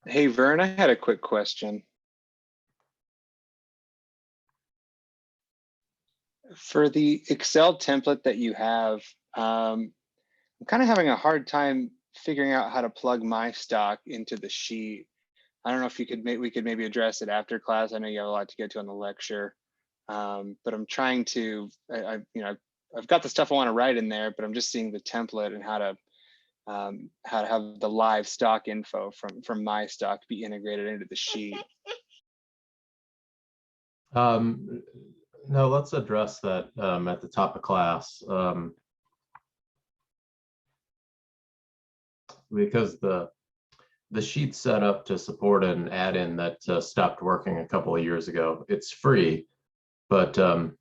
Hey, Vern, I had a quick question. For the Excel template that you have, I'm kind of having a hard time figuring out how to plug my stock into the sheet. I don't know if you could we could maybe address it after class. I know you have a lot to get to on the lecture, but I'm trying to, I've got the stuff I want to write in there, but I'm just seeing the template and how to have the live stock info from my stock be integrated into the sheet. No, let's address that at the top of class, because the sheet's set up to support an add-in that stopped working a couple of years ago. It's free, but the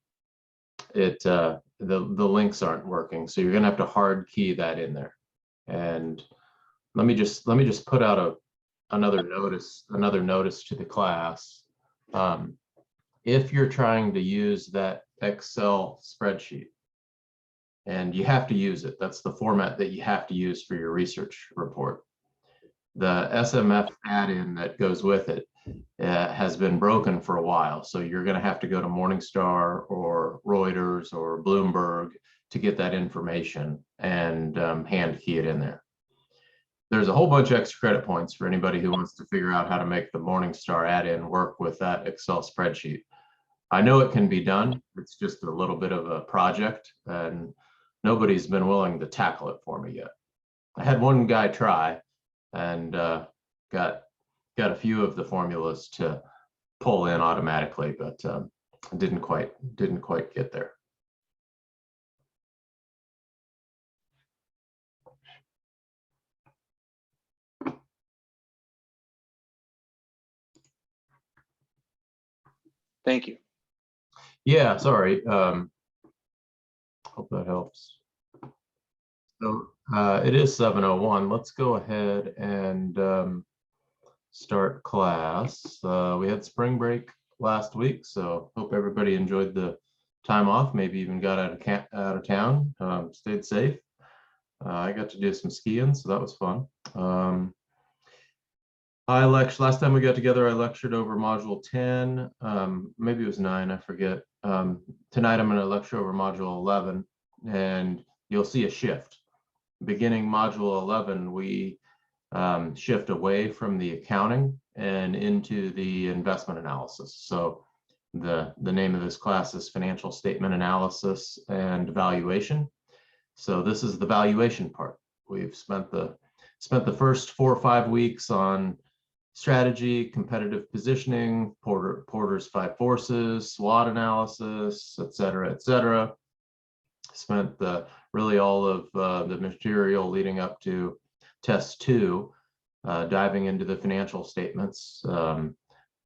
links aren't working, so you're going to have to hard key that in there. And let me just put out another notice to the class. If you're trying to use that Excel spreadsheet, and you have to use it, that's the format that you have to use for your research report. The SMF add-in that goes with it has been broken for a while. So you're going to have to go to Morningstar or Reuters or Bloomberg to get that information and hand key it in there. There's a whole bunch of extra credit points for anybody who wants to figure out how to make the Morningstar add-in work with that Excel spreadsheet. I know it can be done. It's just a little bit of a project, and nobody's been willing to tackle it for me yet. I had one guy try and got a few of the formulas to pull in automatically, but didn't quite get there. Thank you. Yeah, sorry. Hope that helps. So it is 7:01. Let's go ahead and start class. We had spring break last week, so hope everybody enjoyed the time off, maybe even got out of town, stayed safe. I got to do some skiing, so that was fun. Last time we got together, I lectured over module 10, maybe it was 9, I forget. Tonight I'm going to lecture over module 11, and you'll see a shift. Beginning module 11, we shift away from the accounting and into the investment analysis. So the name of this class is Financial Statement Analysis and Valuation. So this is the valuation part. We've spent the first 4 or 5 weeks on strategy, competitive positioning, Porter's 5 forces, SWOT analysis, et cetera. Spent really all of the material leading up to test 2, diving into the financial statements,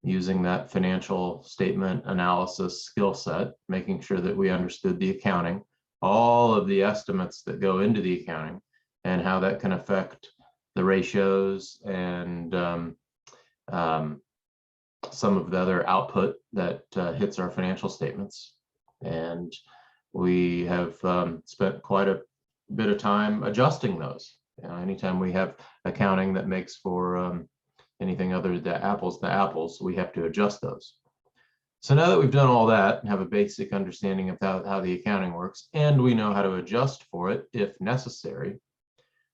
using that financial statement analysis skill set, making sure that we understood the accounting, all of the estimates that go into the accounting, and how that can affect the ratios and some of the other output that hits our financial statements. And we have spent quite a bit of time adjusting those. Anytime we have accounting that makes for anything other than apples to apples, we have to adjust those. So now that we've done all that and have a basic understanding of how the accounting works, and we know how to adjust for it if necessary,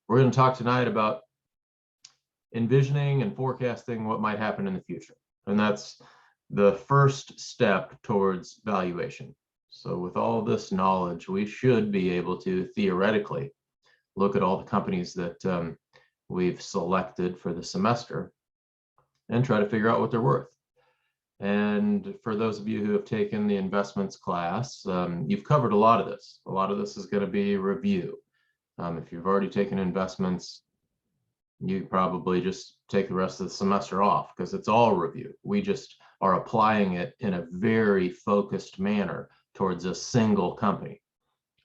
we're going to talk tonight about envisioning and forecasting what might happen in the future. And that's the first step towards valuation. So with all this knowledge, we should be able to theoretically look at all the companies that we've selected for the semester and try to figure out what they're worth. And for those of you who have taken the investments class, you've covered a lot of this. A lot of this is going to be review. If you've already taken investments, you probably just take the rest of the semester off because it's all review. We just are applying it in a very focused manner towards a single company,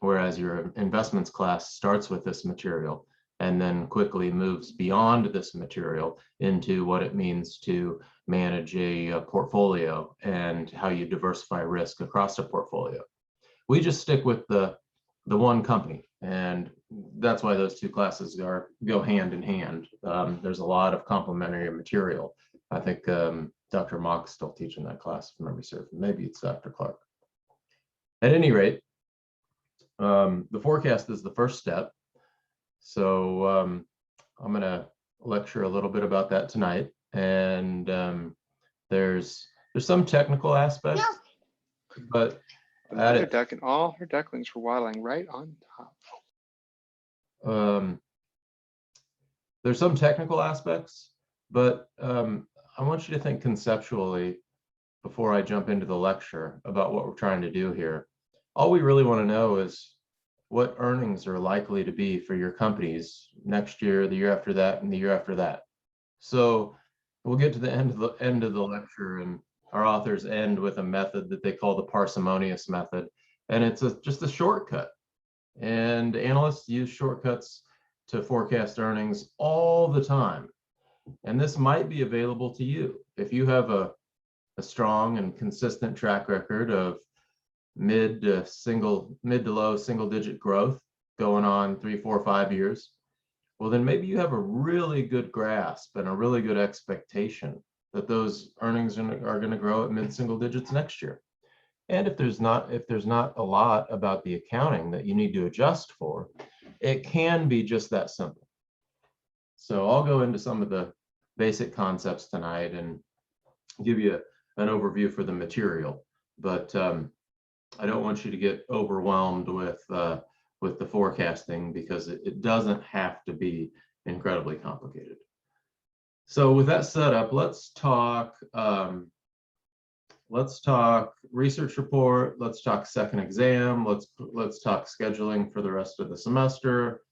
whereas your investments class starts with this material and then quickly moves beyond this material into what it means to manage a portfolio and how you diversify risk across a portfolio. We just stick with the one company And that's why those two classes go hand in hand. There's a lot of complementary material. I think Dr. Mock's still teaching that class, if memory serves. Maybe it's Dr. Clark. At any rate, the forecast is the first step. So I'm going to lecture a little bit about that tonight. And there's some technical aspects, but all her ducklings were waddling right on top. There's some technical aspects, but I want you to think conceptually before I jump into the lecture about what we're trying to do here. All we really want to know is what earnings are likely to be for your companies next year, the year after that, and the year after that. So we'll get to the end of the lecture, and our authors end with a method that they call the parsimonious method, and it's just a shortcut. And analysts use shortcuts to forecast earnings all the time. And this might be available to you. If you have a strong and consistent track record of mid to low single digit growth going on 3, 4, 5 years, well, then maybe you have a really good grasp and a really good expectation that those earnings are going to grow at mid single digits next year. And if there's not a lot about the accounting that you need to adjust for, it can be just that simple. So I'll go into some of the basic concepts tonight and give you an overview for the material, but I don't want you to get overwhelmed with the forecasting, because it doesn't have to be incredibly complicated. So with that set up, let's talk research report. Let's talk second exam. Let's talk scheduling for the rest of the semester.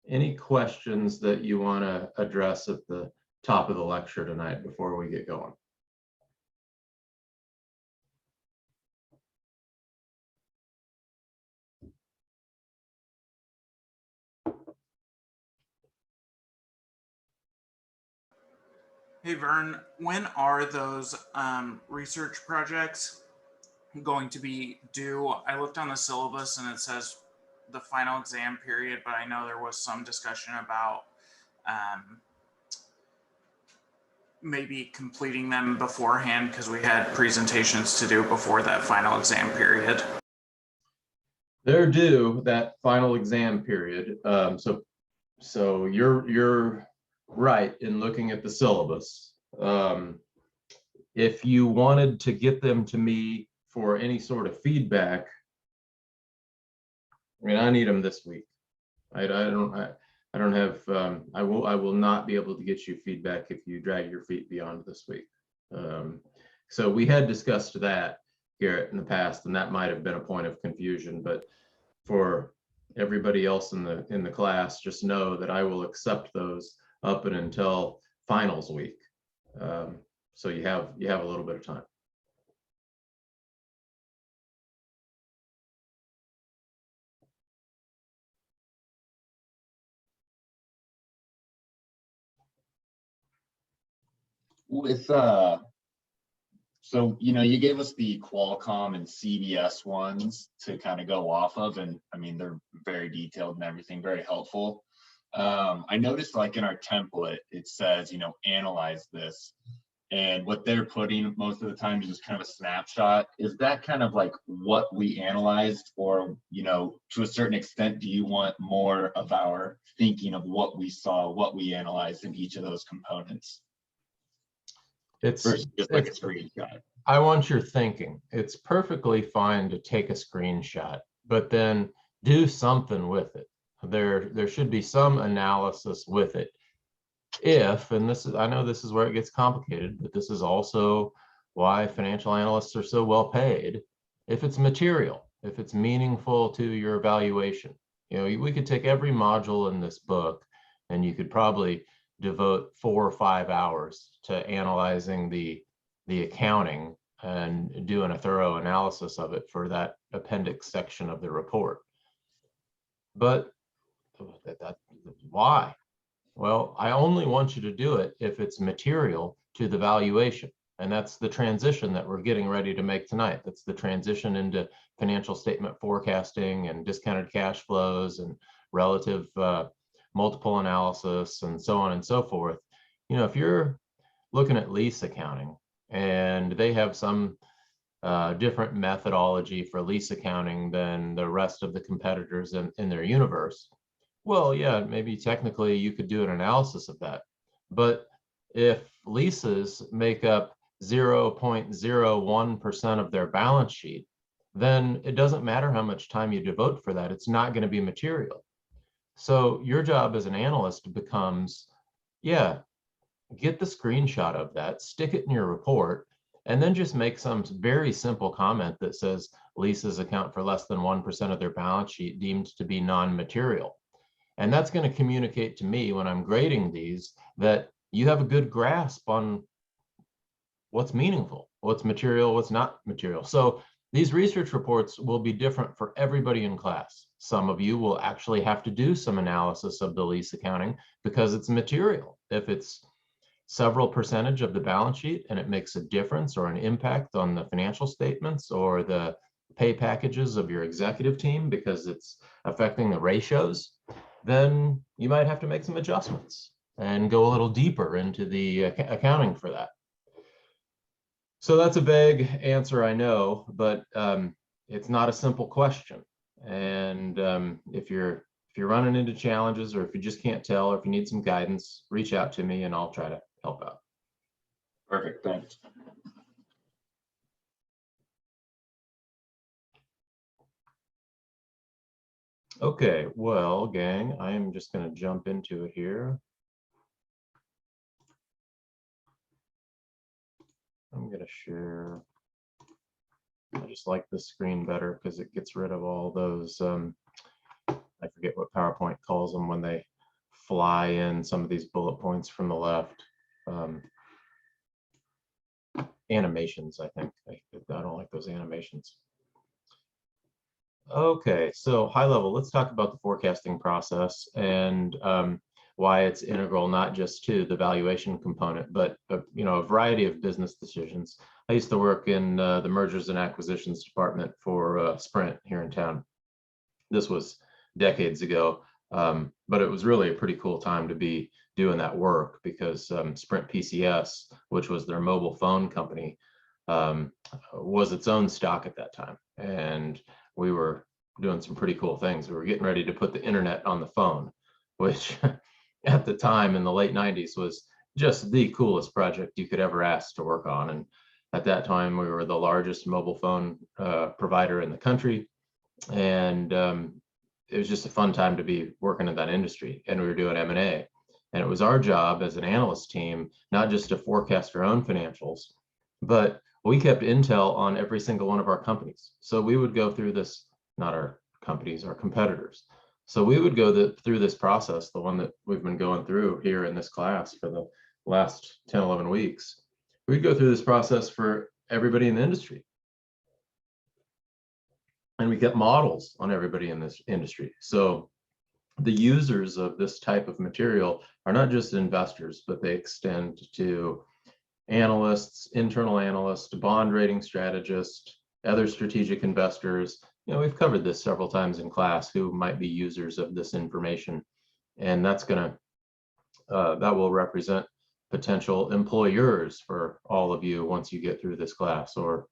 Any questions that you want to address at the top of the lecture tonight before we get going? Hey Vern, when are those research projects going to be due? I looked on the syllabus and it says the final exam period, but I know there was some discussion about maybe completing them beforehand because we had presentations to do before that final exam period. They're due that final exam period. So you're right in looking at the syllabus. If you wanted to get them to me for any sort of feedback, I mean, I need them this week. I don't have. I will not be able to get you feedback if you drag your feet beyond this week. So we had discussed that, Garrett, in the past, and that might have been a point of confusion. But for everybody else in the class, just know that I will accept those up and until finals week. So you have a little bit of time. With so you gave us the Qualcomm and CBS ones to kind of go off of, and I mean they're very detailed and everything, very helpful. I noticed like in our template it says analyze this, and what they're putting most of the time is just kind of a snapshot. Is that kind of like what we analyzed, or to a certain extent, do you want more of our thinking of what we saw, what we analyzed in each of those components? It's just like a screenshot. I want your thinking. It's perfectly fine to take a screenshot, but then do something with it. There should be some analysis with it. And I know this is where it gets complicated, but this is also why financial analysts are so well paid. If it's material, if it's meaningful to your evaluation, we could take every module in this book and you could probably devote 4 or 5 hours to analyzing the accounting and doing a thorough analysis of it for that appendix section of the report. But why? Well, I only want you to do it if it's material to the valuation. And that's the transition that we're getting ready to make tonight. That's the transition into financial statement forecasting and discounted cash flows and relative multiple analysis and so on and so forth. You know, if you're looking at lease accounting and they have some different methodology for lease accounting than the rest of the competitors in their universe, well, yeah, maybe technically you could do an analysis of that. But if leases make up 0.01% of their balance sheet, then it doesn't matter how much time you devote for that. It's not going to be material. So your job as an analyst becomes, yeah, get the screenshot of that, stick it in your report, and then just make some very simple comment that says leases account for less than 1% of their balance sheet deemed to be non-material. And that's going to communicate to me when I'm grading these that you have a good grasp on what's meaningful, what's material, what's not material. So these research reports will be different for everybody in class. Some of you will actually have to do some analysis of the lease accounting because it's material. If it's several percentage of the balance sheet and it makes a difference or an impact on the financial statements or the pay packages of your executive team because it's affecting the ratios, then you might have to make some adjustments and go a little deeper into the accounting for that. So that's a vague answer, I know, but it's not a simple question. And if you're running into challenges, or if you just can't tell, or if you need some guidance, reach out to me and I'll try to help out. Perfect, thanks. Okay, well, gang, I am just going to jump into it here. I'm going to share. I just like this screen better because it gets rid of all those, I forget what PowerPoint calls them when they fly in some of these bullet points from the left. Animations, I think. I don't like those animations. Okay, so high level, let's talk about the forecasting process and why it's integral, not just to the valuation component, but you know, a variety of business decisions. I used to work in the mergers and acquisitions department for Sprint here in town. This was decades ago, but it was really a pretty cool time to be doing that work because Sprint PCS, which was their mobile phone company, was its own stock at that time. And we were doing some pretty cool things. We were getting ready to put the internet on the phone, which at the time in the late 90s was just the coolest project you could ever ask to work on. And at that time, we were the largest mobile phone provider in the country. And it was just a fun time to be working in that industry. And we were doing M&A. And it was our job as an analyst team, not just to forecast our own financials, but we kept intel on every single one of our companies. So we would go through this, not our companies, our competitors. So we would go through this process, the one that we've been going through here in this class for the last 10, 11 weeks. We'd go through this process for everybody in the industry. And we get models on everybody in this industry. So the users of this type of material are not just investors, but they extend to analysts, internal analysts, bond rating strategists, other strategic investors. You know, we've covered this several times in class who might be users of this information. And that's gonna, that will represent potential employers for all of you once you get through this class, or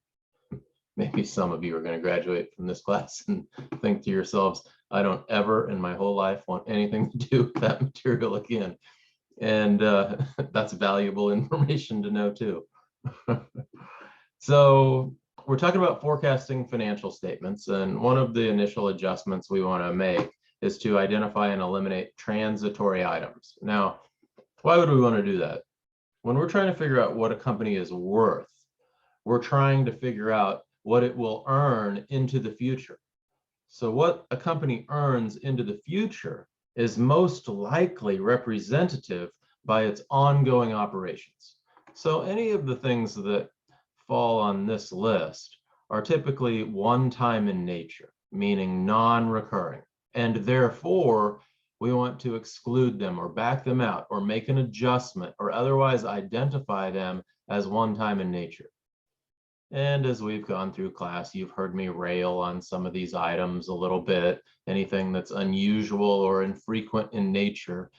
maybe some of you are gonna graduate from this class and think to yourselves, I don't ever in my whole life want anything to do with that material again. And that's valuable information to know too. So we're talking about forecasting financial statements, and one of the initial adjustments we want to make is to identify and eliminate transitory items. Now, why would we want to do that? When we're trying to figure out what a company is worth, we're trying to figure out what it will earn into the future. So what a company earns into the future is most likely representative by its ongoing operations. So any of the things that fall on this list are typically one-time in nature, meaning non-recurring, and therefore we want to exclude them or back them out or make an adjustment or otherwise identify them as one-time in nature. And as we've gone through class, you've heard me rail on some of these items a little bit. Anything that's unusual or infrequent in nature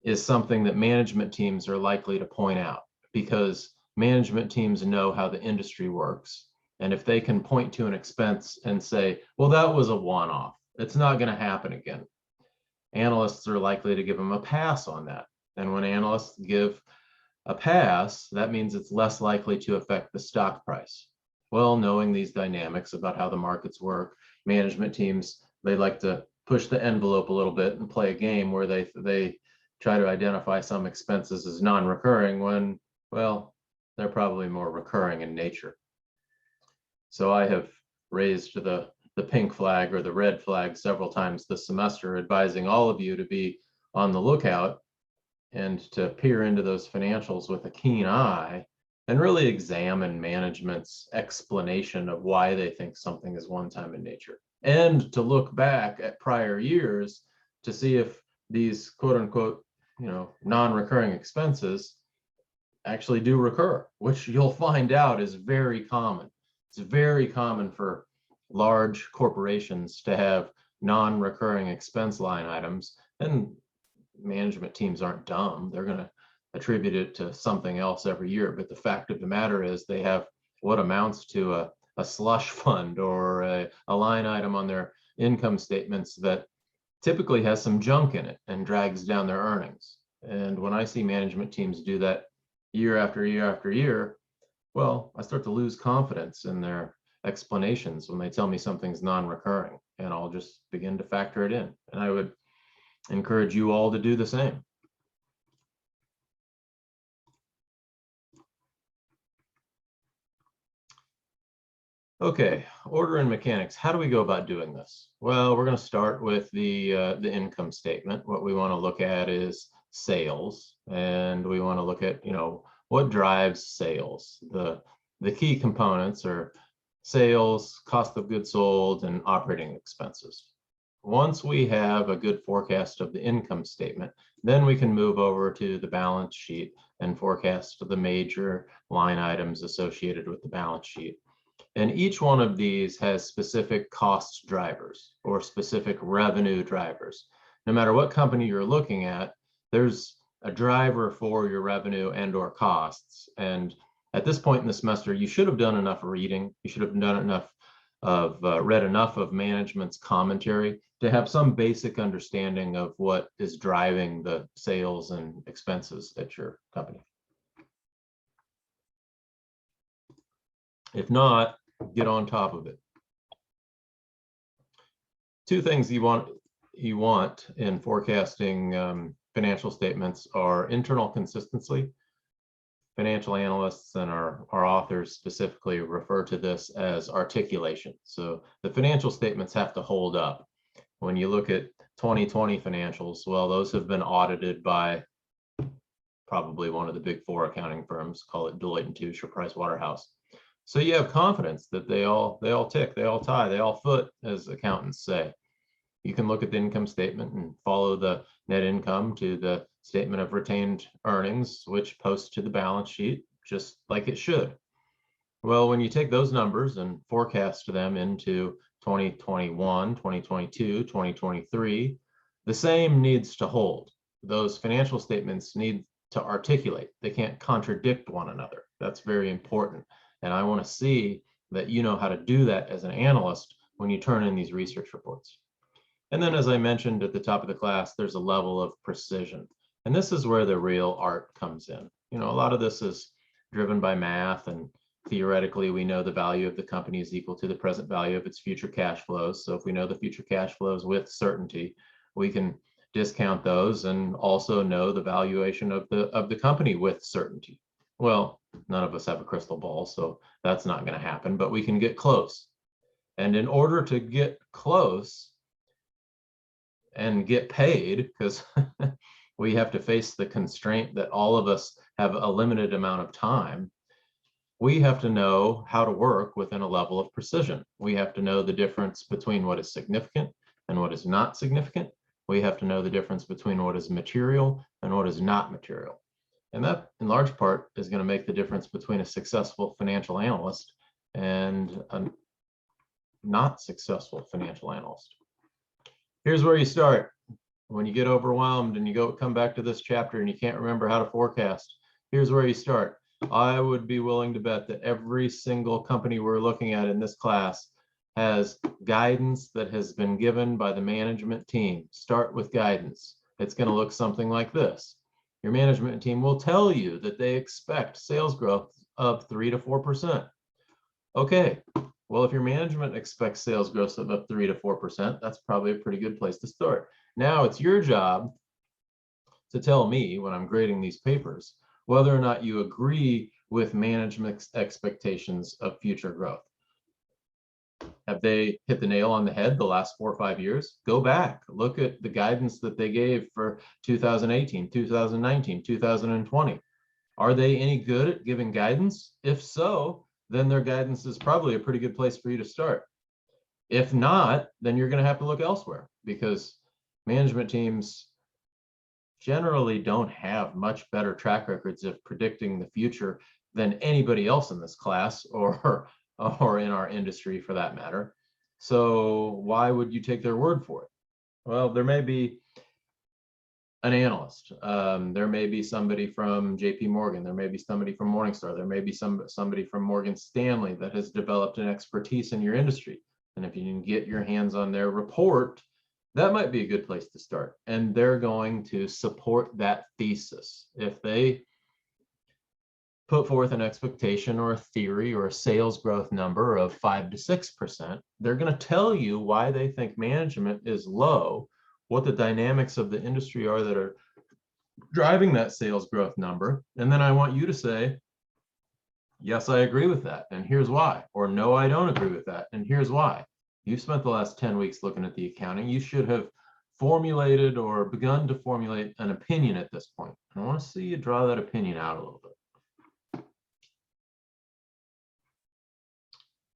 is something that management teams are likely to point out, because management teams know how the industry works. And if they can point to an expense and say, well, that was a one-off, it's not going to happen again, analysts are likely to give them a pass on that. And when analysts give a pass, that means it's less likely to affect the stock price. Well, knowing these dynamics about how the markets work, management teams, they like to push the envelope a little bit and play a game where they try to identify some expenses as non-recurring when, well, they're probably more recurring in nature. So I have raised the pink flag or the red flag several times this semester, advising all of you to be on the lookout and to peer into those financials with a keen eye and really examine management's explanation of why they think something is one-time in nature, and to look back at prior years to see if these quote unquote, non-recurring expenses actually do recur, which you'll find out is very common. It's very common for large corporations to have non-recurring expense line items, and management teams aren't dumb. They're going to attribute it to something else every year. But the fact of the matter is they have what amounts to a slush fund or a line item on their income statements that typically has some junk in it and drags down their earnings. And when I see management teams do that year after year after year, well, I start to lose confidence in their explanations when they tell me something's non-recurring, and I'll just begin to factor it in. And I would encourage you all to do the same. Okay, order and mechanics. How do we go about doing this? Well, we're going to start with the income statement. What we want to look at is sales, and we want to look at, what drives sales. The key components are sales, cost of goods sold, and operating expenses. Once we have a good forecast of the income statement, then we can move over to the balance sheet and forecast the major line items associated with the balance sheet. And each one of these has specific cost drivers or specific revenue drivers. No matter what company you're looking at, there's a driver for your revenue and or costs. And at this point in the semester, you should have done enough reading. You should have done enough of read enough of management's commentary to have some basic understanding of what is driving the sales and expenses at your company. If not, get on top of it. Two things you want in forecasting financial statements are internal consistency. Financial analysts and our authors specifically refer to this as articulation. So the financial statements have to hold up. When you look at 2020 financials, well, those have been audited by probably one of the big four accounting firms, call it Deloitte & Touche or Price Waterhouse. So you have confidence that they all tick, they all tie, they all foot, as accountants say. You can look at the income statement and follow the net income to the statement of retained earnings, which posts to the balance sheet just like it should. Well, when you take those numbers and forecast them into 2021, 2022, 2023, the same needs to hold. Those financial statements need to articulate. They can't contradict one another. That's very important. And I want to see that you know how to do that as an analyst when you turn in these research reports. And then, as I mentioned at the top of the class, there's a level of precision. And this is where the real art comes in. A lot of this is driven by math, and theoretically, we know the value of the company is equal to the present value of its future cash flows. So if we know the future cash flows with certainty, we can discount those and also know the valuation of the company with certainty. Well, none of us have a crystal ball, so that's not going to happen, but we can get close. And in order to get close and get paid, because we have to face the constraint that all of us have a limited amount of time, we have to know how to work within a level of precision. We have to know the difference between what is significant and what is not significant. We have to know the difference between what is material and what is not material. And that, in large part, is going to make the difference between a successful financial analyst and a not successful financial analyst. Here's where you start. When you get overwhelmed and you come back to this chapter and you can't remember how to forecast, here's where you start. I would be willing to bet that every single company we're looking at in this class has guidance that has been given by the management team. Start with guidance. It's going to look something like this. Your management team will tell you that they expect sales growth of 3 to 4%. Okay, well, if your management expects sales growth of 3 to 4%, that's probably a pretty good place to start. Now it's your job to tell me when I'm grading these papers whether or not you agree with management's expectations of future growth. Have they hit the nail on the head the last 4 or 5 years? Go back, look at the guidance that they gave for 2018, 2019, 2020. Are they any good at giving guidance? If so, then their guidance is probably a pretty good place for you to start. If not, then you're going to have to look elsewhere, because management teams generally don't have much better track records of predicting the future than anybody else in this class or in our industry for that matter. So why would you take their word for it? Well, there may be an analyst. There may be somebody from JP Morgan. There may be somebody from Morningstar. There may be somebody from Morgan Stanley that has developed an expertise in your industry. And if you can get your hands on their report, that might be a good place to start. And they're going to support that thesis. If they put forth an expectation or a theory or a sales growth number of 5 to 6%, they're going to tell you why they think management is low, what the dynamics of the industry are that are driving that sales growth number. And then I want you to say, yes, I agree with that, and here's why. Or no, I don't agree with that, and here's why. You've spent the last 10 weeks looking at the accounting. You should have formulated or begun to formulate an opinion at this point. I want to see you draw that opinion out a little bit.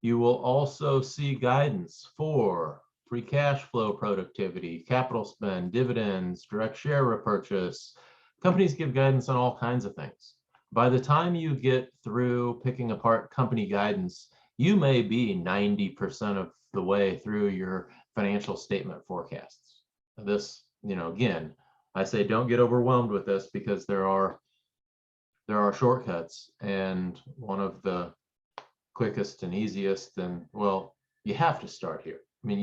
You will also see guidance for free cash flow productivity, capital spend, dividends, direct share repurchase. Companies give guidance on all kinds of things. By the time you get through picking apart company guidance, you may be 90% of the way through your financial statement forecasts. This, again, I say don't get overwhelmed with this, because there are shortcuts, and one of the quickest and easiest, and well, you have to start here. I mean,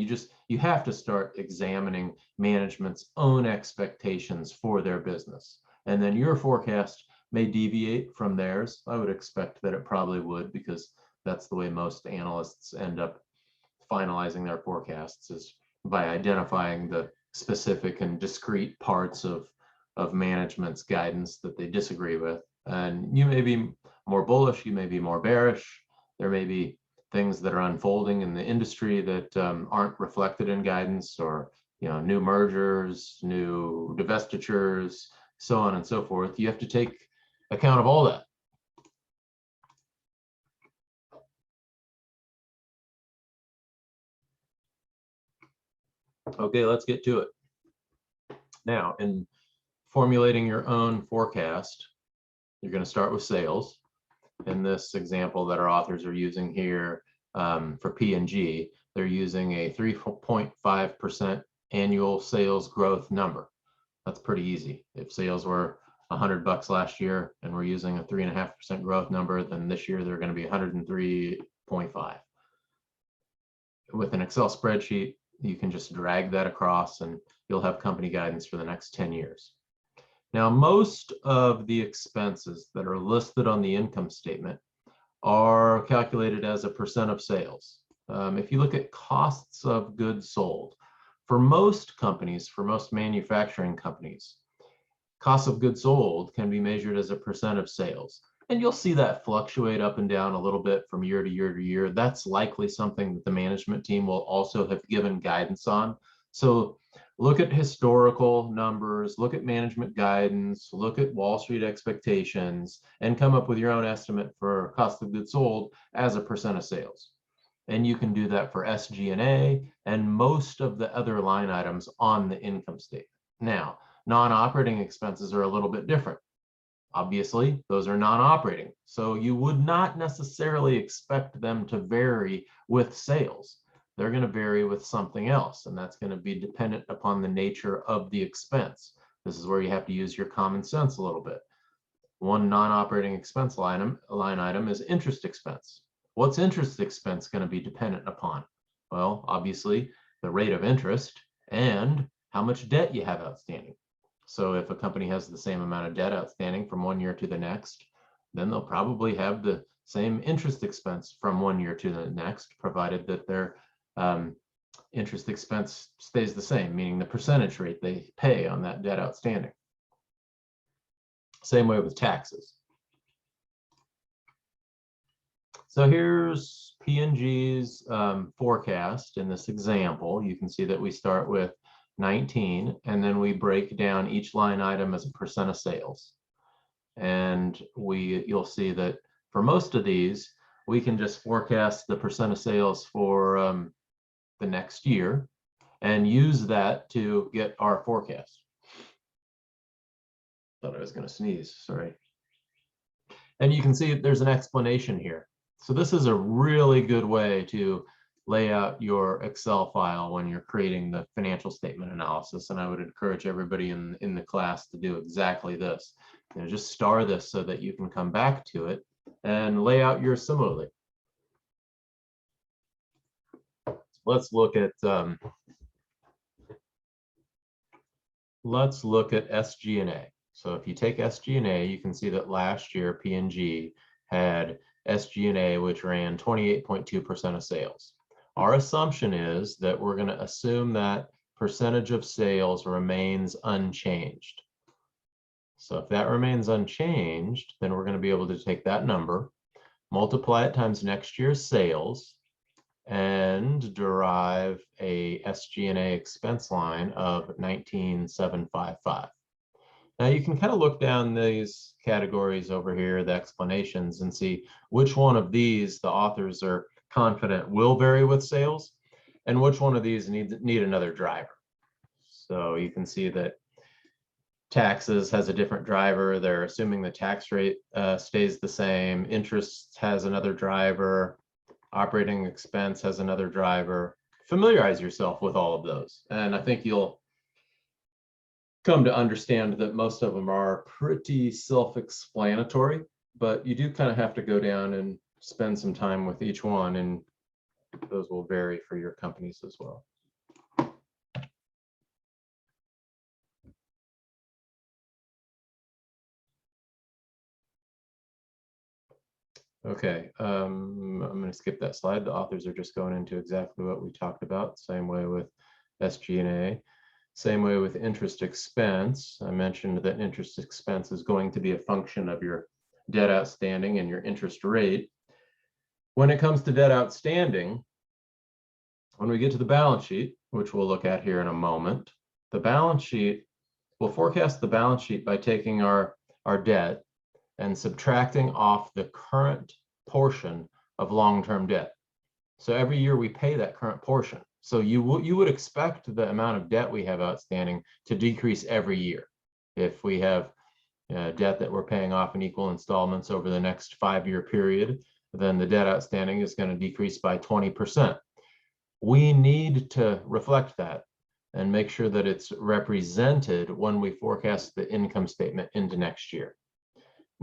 you have to start examining management's own expectations for their business. And then your forecast may deviate from theirs. I would expect that it probably would, because that's the way most analysts end up finalizing their forecasts, is by identifying the specific and discrete parts of management's guidance that they disagree with. And you may be more bullish, you may be more bearish. There may be things that are unfolding in the industry that aren't reflected in guidance, or new mergers, new divestitures, so on and so forth. You have to take account of all that. Okay, let's get to it. Now, in formulating your own forecast, you're going to start with sales. In this example that our authors are using here for P&G, they're using a 3.5% annual sales growth number. That's pretty easy. If sales were $100 last year and we're using a 3.5% growth number, then this year they're going to be 103.5. With an Excel spreadsheet, you can just drag that across and you'll have company guidance for the next 10 years. Now, most of the expenses that are listed on the income statement are calculated as a percent of sales. If you look at costs of goods sold, for most companies, for most manufacturing companies, cost of goods sold can be measured as a percent of sales. And you'll see that fluctuate up and down a little bit from year to year to year. That's likely something that the management team will also have given guidance on. So look at historical numbers, look at management guidance, look at Wall Street expectations, and come up with your own estimate for cost of goods sold as a percent of sales. And you can do that for SG&A and most of the other line items on the income statement. Now, non-operating expenses are a little bit different. Obviously, those are non-operating, so you would not necessarily expect them to vary with sales. They're going to vary with something else, and that's going to be dependent upon the nature of the expense. This is where you have to use your common sense a little bit. One non-operating expense line item is interest expense. What's interest expense going to be dependent upon? Well, obviously, the rate of interest and how much debt you have outstanding. So if a company has the same amount of debt outstanding from one year to the next, then they'll probably have the same interest expense from one year to the next, provided that their interest expense stays the same, meaning the percentage rate they pay on that debt outstanding. Same way with taxes. So here's P&G's forecast in this example. You can see that we start with 19, and then we break down each line item as a percent of sales. And you'll see that for most of these, we can just forecast the percent of sales for the next year and use that to get our forecast. Thought I was going to sneeze, sorry. And you can see there's an explanation here. So this is a really good way to lay out your Excel file when you're creating the financial statement analysis. And I would encourage everybody in the class to do exactly this. You know, just star this so that you can come back to it and lay out yours similarly. Let's look at SG&A. So if you take SG&A, you can see that last year P&G had SG&A, which ran 28.2% of sales. Our assumption is that we're going to assume that percentage of sales remains unchanged. So if that remains unchanged, then we're going to be able to take that number, multiply it times next year's sales, and derive a SG&A expense line of 19,755. Now you can kind of look down these categories over here, the explanations, and see which one of these the authors are confident will vary with sales and which one of these need another driver. So you can see that taxes has a different driver. They're assuming the tax rate stays the same. Interest has another driver. Operating expense has another driver. Familiarize yourself with all of those, and I think you'll come to understand that most of them are pretty self-explanatory, but you do kind of have to go down and spend some time with each one, and those will vary for your companies as well. Okay, I'm going to skip that slide. The authors are just going into exactly what we talked about. Same way with SG&A. Same way with interest expense. I mentioned that interest expense is going to be a function of your debt outstanding and your interest rate. When it comes to debt outstanding, when we get to the balance sheet, which we'll look at here in a moment, the balance sheet, we'll forecast the balance sheet by taking our debt and subtracting off the current portion of long-term debt. So every year we pay that current portion. So you would expect the amount of debt we have outstanding to decrease every year. If we have debt that we're paying off in equal installments over the next 5-year period, then the debt outstanding is going to decrease by 20%. We need to reflect that and make sure that it's represented when we forecast the income statement into next year.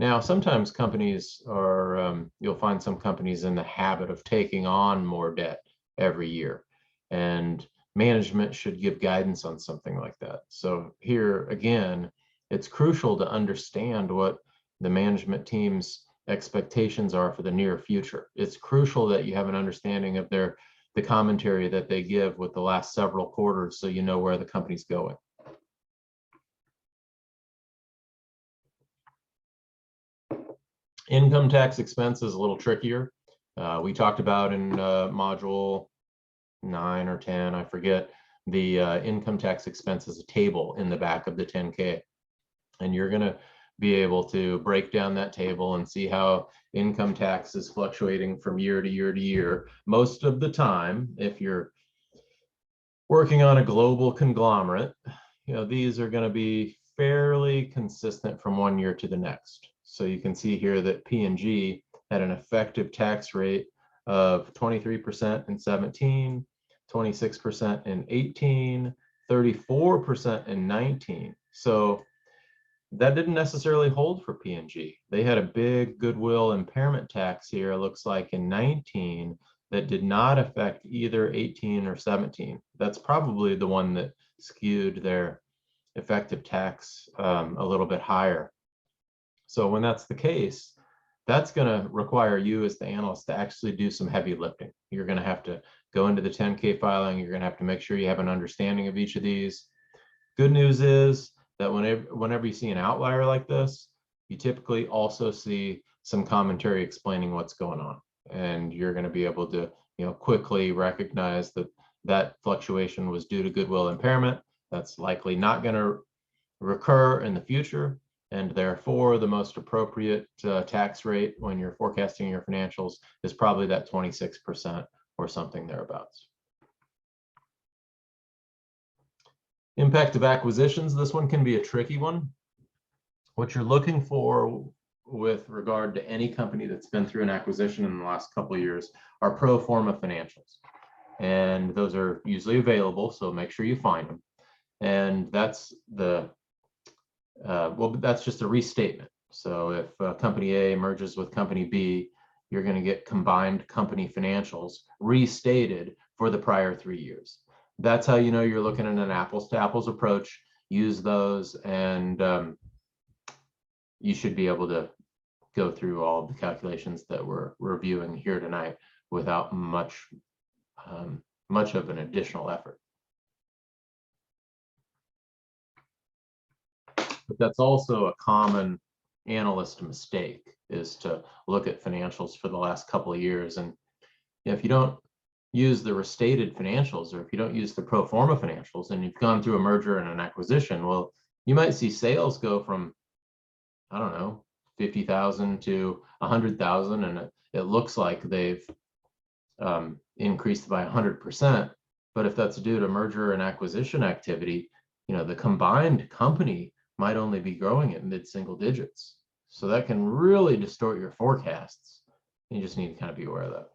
Now, sometimes companies are, you'll find some companies in the habit of taking on more debt every year, and management should give guidance on something like that. So here again, it's crucial to understand what the management team's expectations are for the near future. It's crucial that you have an understanding of the commentary that they give with the last several quarters, so you know where the company's going. Income tax expense is a little trickier. We talked about in module 9 or 10, I forget, the income tax expense is a table in the back of the 10K. And you're going to be able to break down that table and see how income tax is fluctuating from year to year to year. Most of the time, if you're working on a global conglomerate, these are going to be fairly consistent from one year to the next. So you can see here that P&G had an effective tax rate of 23% in 17, 26% in 18, 34% in 19. So that didn't necessarily hold for P&G. They had a big goodwill impairment tax here, it looks like in 19, that did not affect either 18 or 17. That's probably the one that skewed their effective tax a little bit higher. So when that's the case, that's going to require you as the analyst to actually do some heavy lifting. You're going to have to go into the 10K filing. You're going to have to make sure you have an understanding of each of these. Good news is that whenever you see an outlier like this, you typically also see some commentary explaining what's going on. And you're going to be able to, quickly recognize that that fluctuation was due to goodwill impairment. That's likely not going to recur in the future. And therefore, the most appropriate tax rate when you're forecasting your financials is probably that 26% or something thereabouts. Impact of acquisitions. This one can be a tricky one. What you're looking for with regard to any company that's been through an acquisition in the last couple of years are pro forma financials. And those are usually available, so make sure you find them. And that's that's just a restatement. So if company A merges with company B, you're going to get combined company financials restated for the prior 3 years. That's how you know you're looking at an apples to apples approach. Use those, and you should be able to go through all of the calculations that we're reviewing here tonight without much of an additional effort. But that's also a common analyst mistake, is to look at financials for the last couple of years. And if you don't use the restated financials, or if you don't use the pro forma financials, and you've gone through a merger and an acquisition, well, you might see sales go from, I don't know, 50,000 to 100,000, and it looks like they've increased by 100%. But if that's due to merger and acquisition activity, the combined company might only be growing at mid-single digits. So that can really distort your forecasts. You just need to kind of be aware of that.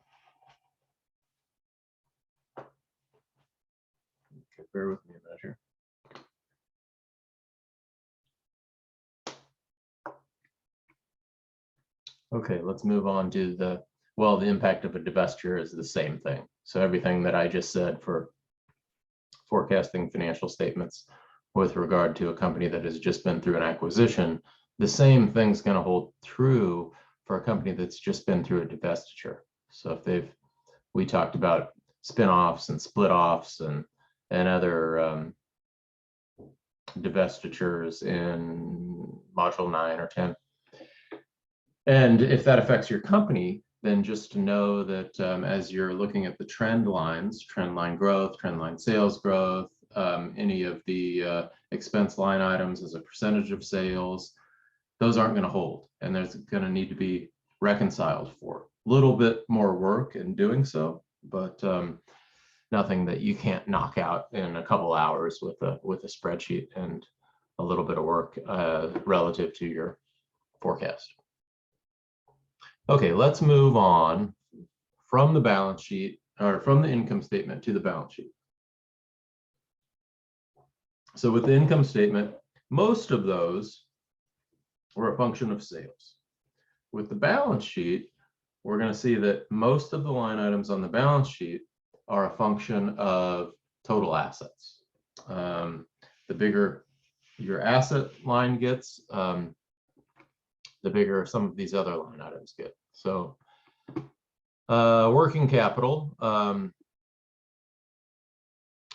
Okay, bear with me a minute here. Okay, let's move on to the impact of a divestiture is the same thing. So everything that I just said for forecasting financial statements with regard to a company that has just been through an acquisition, the same thing's going to hold true for a company that's just been through a divestiture. So if we talked about spin-offs and split-offs and other divestitures in module 9 or 10. And if that affects your company, then just to know that as you're looking at the trend lines, trend line growth, trend line sales growth, any of the expense line items as a percentage of sales, those aren't going to hold, and there's going to need to be reconciled for a little bit more work in doing so, but nothing that you can't knock out in a couple hours with a spreadsheet and a little bit of work relative to your forecast. Okay, let's move on from the balance sheet, or from the income statement to the balance sheet. So with the income statement, most of those were a function of sales. With the balance sheet, we're going to see that most of the line items on the balance sheet are a function of total assets. The bigger your asset line gets, the bigger some of these other line items get. So working capital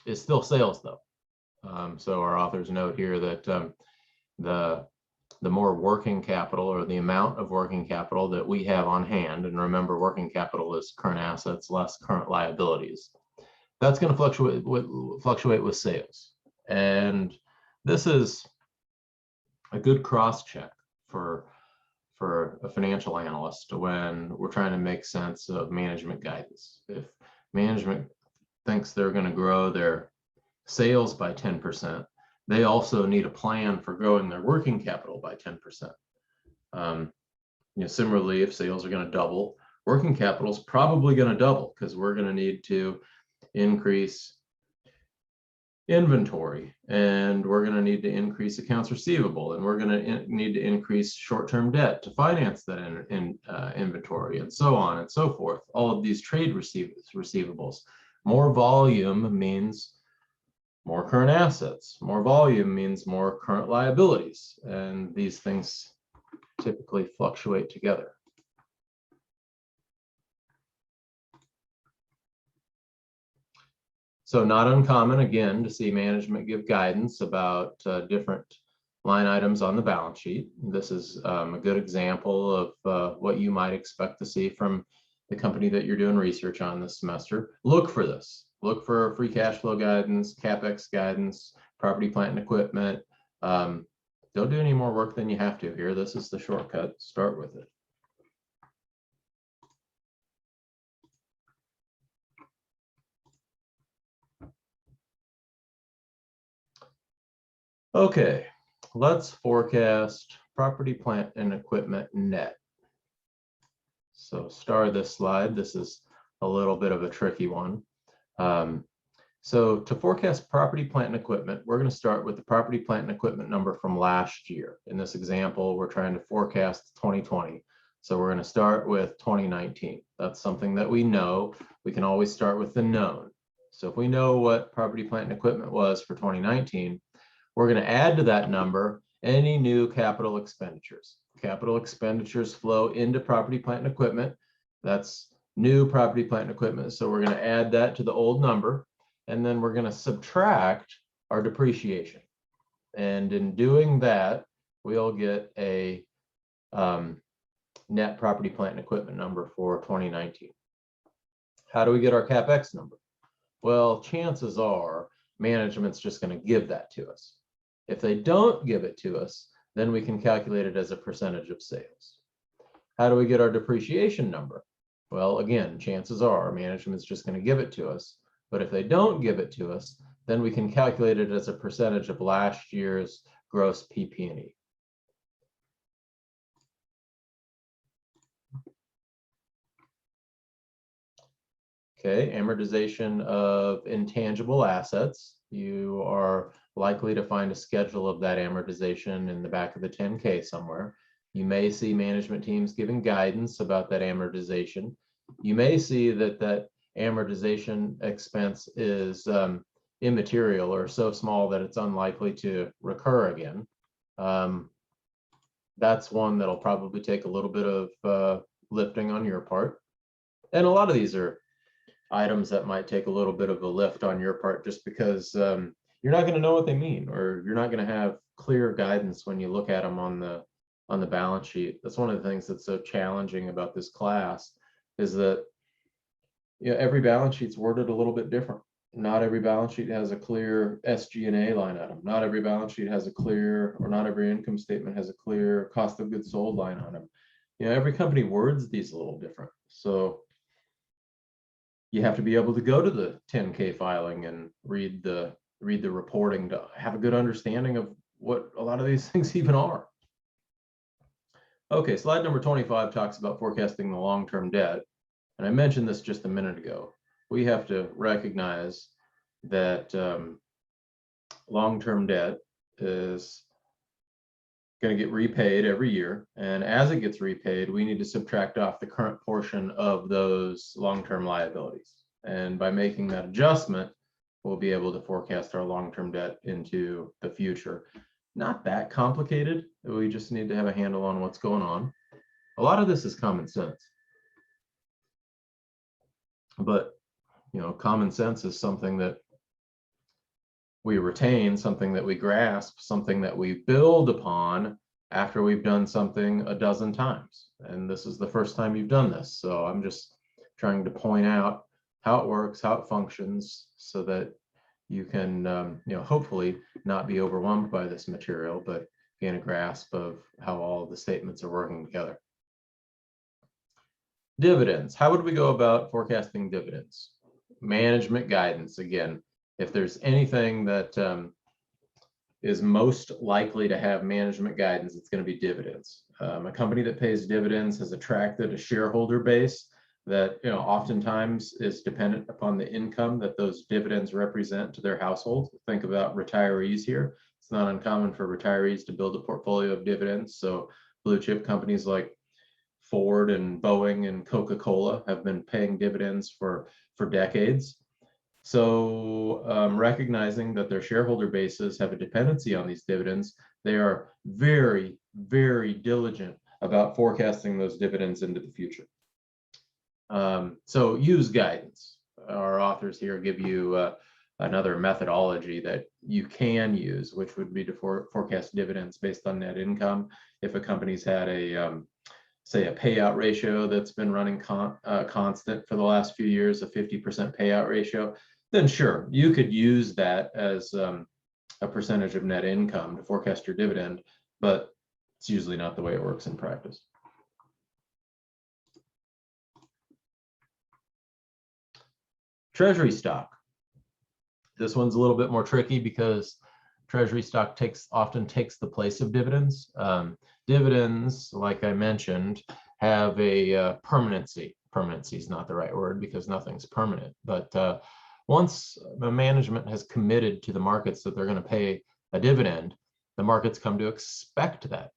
is still sales though. So our authors note here that the more working capital, or the amount of working capital that we have on hand, and remember working capital is current assets less current liabilities, that's going to fluctuate with sales. And this is a good cross check for a financial analyst when we're trying to make sense of management guidance. If management thinks they're going to grow their sales by 10%, they also need a plan for growing their working capital by 10%. Similarly, if sales are going to double, working capital is probably going to double because we're going to need to increase inventory, and we're going to need to increase accounts receivable, and we're going to need to increase short-term debt to finance that inventory, and so on and so forth. All of these trade receivables. More volume means more current assets. More volume means more current liabilities, and these things typically fluctuate together. So not uncommon, again, to see management give guidance about different line items on the balance sheet. This is a good example of what you might expect to see from the company that you're doing research on this semester. Look for this. Look for free cash flow guidance, CapEx guidance, property, plant, and equipment. Don't do any more work than you have to here. This is the shortcut. Start with it. Okay, let's forecast property, plant, and equipment net. So star this slide. This is a little bit of a tricky one. So to forecast property, plant, and equipment, we're going to start with the property, plant, and equipment number from last year. In this example, we're trying to forecast 2020. So we're going to start with 2019. That's something that we know. We can always start with the known. So if we know what property, plant, and equipment was for 2019, we're going to add to that number any new capital expenditures. Capital expenditures flow into property, plant, and equipment. That's new property, plant, and equipment. So we're going to add that to the old number, and then we're going to subtract our depreciation. And in doing that, we'll get a net property, plant, and equipment number for 2019. How do we get our CapEx number? Well, chances are management's just going to give that to us. If they don't give it to us, then we can calculate it as a percentage of sales. How do we get our depreciation number? Well, again, chances are management's just going to give it to us. But if they don't give it to us, then we can calculate it as a percentage of last year's gross PP&E. Okay, amortization of intangible assets. You are likely to find a schedule of that amortization in the back of the 10K somewhere. You may see management teams giving guidance about that amortization. You may see that that amortization expense is immaterial or so small that it's unlikely to recur again. That's one that'll probably take a little bit of lifting on your part. And a lot of these are items that might take a little bit of a lift on your part just because you're not going to know what they mean, or you're not going to have clear guidance when you look at them on the balance sheet. That's one of the things that's so challenging about this class, is that every balance sheet's worded a little bit different. Not every balance sheet has a clear SG&A line item. Not every balance sheet has a clear, or not every income statement has a clear cost of goods sold line item. Every company words these a little different. So you have to be able to go to the 10K filing and read the reporting to have a good understanding of what a lot of these things even are. Okay, slide number 25 talks about forecasting the long-term debt. And I mentioned this just a minute ago. We have to recognize that long-term debt is going to get repaid every year. And as it gets repaid, we need to subtract off the current portion of those long-term liabilities. And by making that adjustment, we'll be able to forecast our long-term debt into the future. Not that complicated. We just need to have a handle on what's going on. A lot of this is common sense. But, common sense is something that we retain, something that we grasp, something that we build upon after we've done something a dozen times. And this is the first time you've done this. So I'm just trying to point out how it works, how it functions, so that you can, hopefully not be overwhelmed by this material, but gain a grasp of how all of the statements are working together. Dividends. How would we go about forecasting dividends? Management guidance. Again, if there's anything that is most likely to have management guidance, it's going to be dividends. A company that pays dividends has attracted a shareholder base that, oftentimes is dependent upon the income that those dividends represent to their household. Think about retirees here. It's not uncommon for retirees to build a portfolio of dividends. So blue chip companies like Ford and Boeing and Coca-Cola have been paying dividends for decades. So recognizing that their shareholder bases have a dependency on these dividends, they are very, very diligent about forecasting those dividends into the future. So use guidance. Our authors here give you another methodology that you can use, which would be to forecast dividends based on net income. If a company's had say a payout ratio that's been running constant for the last few years, a 50% payout ratio, then sure, you could use that as a percentage of net income to forecast your dividend, but it's usually not the way it works in practice. Treasury stock. This one's a little bit more tricky because treasury stock often takes the place of dividends. Dividends, like I mentioned, have a permanency. Permanency is not the right word because nothing's permanent. But once the management has committed to the markets that they're going to pay a dividend, the markets come to expect that.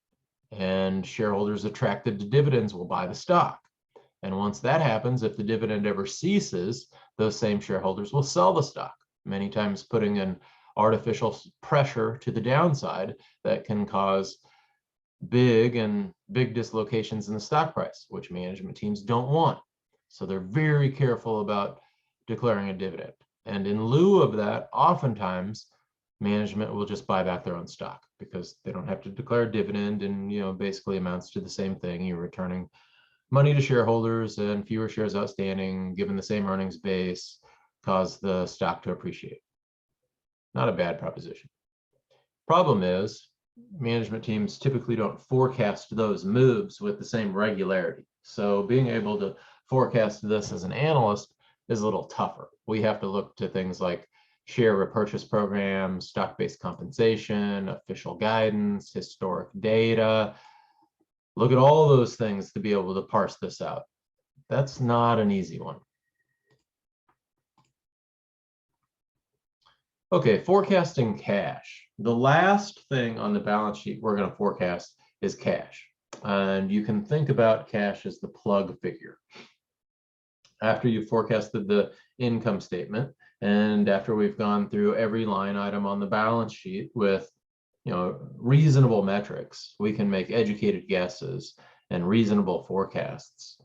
And shareholders attracted to dividends will buy the stock. And once that happens, if the dividend ever ceases, those same shareholders will sell the stock, many times putting an artificial pressure to the downside that can cause big dislocations in the stock price, which management teams don't want. So they're very careful about declaring a dividend. And in lieu of that, oftentimes management will just buy back their own stock because they don't have to declare a dividend, and basically amounts to the same thing. You're returning money to shareholders and fewer shares outstanding, given the same earnings base, cause the stock to appreciate. Not a bad proposition. Problem is, management teams typically don't forecast those moves with the same regularity. So being able to forecast this as an analyst is a little tougher. We have to look to things like share repurchase programs, stock-based compensation, official guidance, historic data. Look at all those things to be able to parse this out. That's not an easy one. Okay, forecasting cash. The last thing on the balance sheet we're going to forecast is cash. And you can think about cash as the plug figure. After you've forecasted the income statement, and after we've gone through every line item on the balance sheet with reasonable metrics, we can make educated guesses and reasonable forecasts.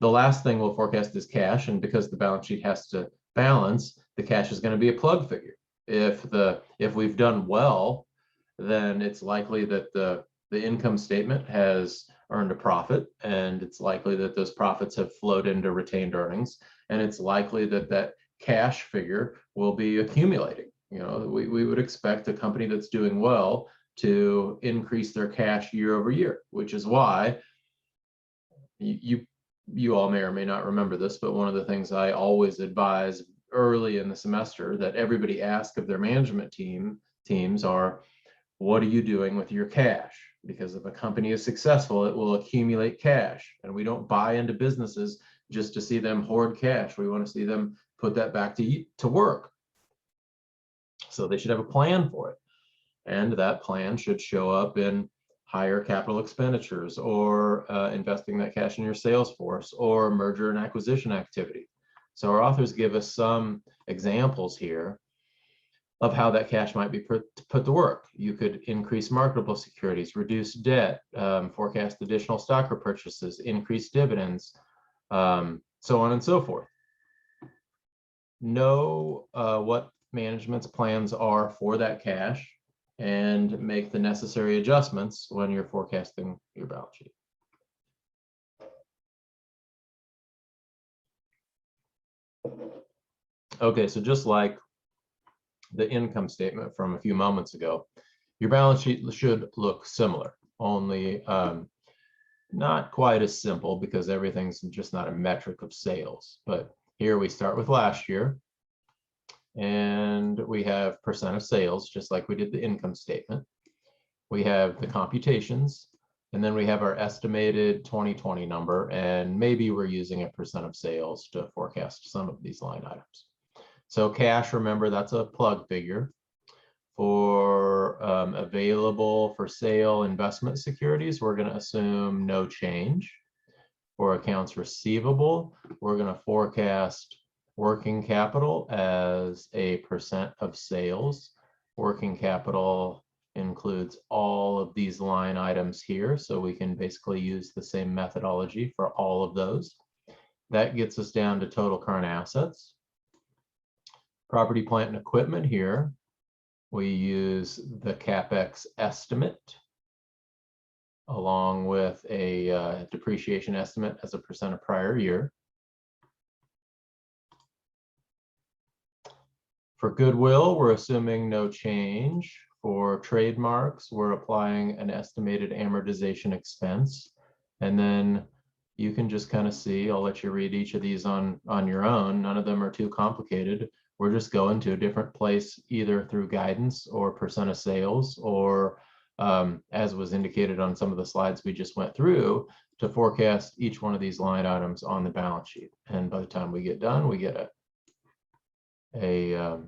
The last thing we'll forecast is cash, and because the balance sheet has to balance, the cash is going to be a plug figure. If we've done well, then it's likely that the income statement has earned a profit, and it's likely that those profits have flowed into retained earnings, and it's likely that that cash figure will be accumulating. We would expect a company that's doing well to increase their cash year over year, which is why you all may or may not remember this, but one of the things I always advise early in the semester that everybody ask of their management teams are, what are you doing with your cash? Because if a company is successful, it will accumulate cash, and we don't buy into businesses just to see them hoard cash. We want to see them put that back to work. So they should have a plan for it. And that plan should show up in higher capital expenditures, or investing that cash in your sales force, or merger and acquisition activity. So our authors give us some examples here of how that cash might be put to work. You could increase marketable securities, reduce debt, forecast additional stock repurchases, increase dividends, so on and so forth. Know what management's plans are for that cash and make the necessary adjustments when you're forecasting your balance sheet. Okay, so just like the income statement from a few moments ago, Your balance sheet should look similar, only not quite as simple because everything's just not a metric of sales. But here we start with last year, and we have percent of sales, just like we did the income statement. We have the computations, and then we have our estimated 2020 number, and maybe we're using a percent of sales to forecast some of these line items. So cash, remember, that's a plug figure. For available for sale investment securities, we're going to assume no change. For accounts receivable, we're going to forecast working capital as a percent of sales. Working capital includes all of these line items here, so we can basically use the same methodology for all of those. That gets us down to total current assets. Property, plant, and equipment here, we use the CapEx estimate along with a depreciation estimate as a percent of prior year. For goodwill, we're assuming no change. For trademarks, we're applying an estimated amortization expense. And then you can just kind of see, I'll let you read each of these on your own. None of them are too complicated. We're just going to a different place, either through guidance or percent of sales, or as was indicated on some of the slides we just went through, to forecast each one of these line items on the balance sheet. And by the time we get done, we get a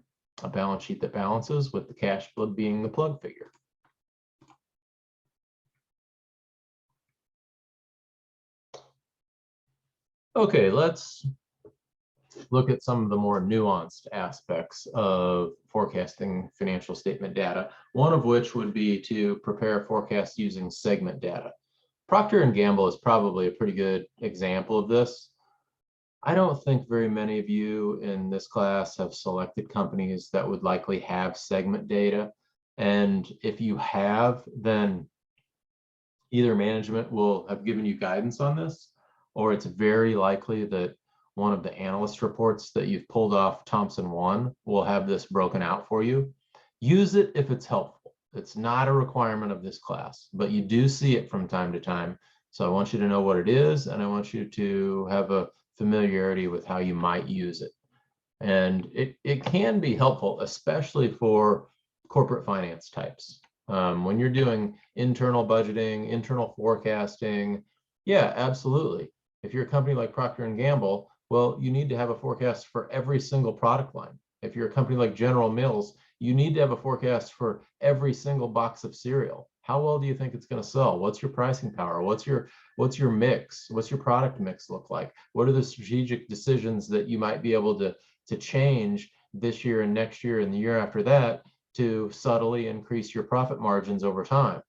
balance sheet that balances, with the cash flow being the plug figure. Okay, let's look at some of the more nuanced aspects of forecasting financial statement data, one of which would be to prepare forecasts using segment data. Procter & Gamble is probably a pretty good example of this. I don't think very many of you in this class have selected companies that would likely have segment data. And if you have, then either management will have given you guidance on this, or it's very likely that one of the analyst reports that you've pulled off Thomson One will have this broken out for you. Use it if it's helpful. It's not a requirement of this class, but you do see it from time to time. So I want you to know what it is, and I want you to have a familiarity with how you might use it. And it can be helpful, especially for corporate finance types. When you're doing internal budgeting, internal forecasting, yeah, absolutely. If you're a company like Procter & Gamble, well, you need to have a forecast for every single product line. If you're a company like General Mills, you need to have a forecast for every single box of cereal. How well do you think it's going to sell? What's your pricing power? What's your mix? What's your product mix look like? What are the strategic decisions that you might be able to change this year and next year and the year after that to subtly increase your profit margins over time?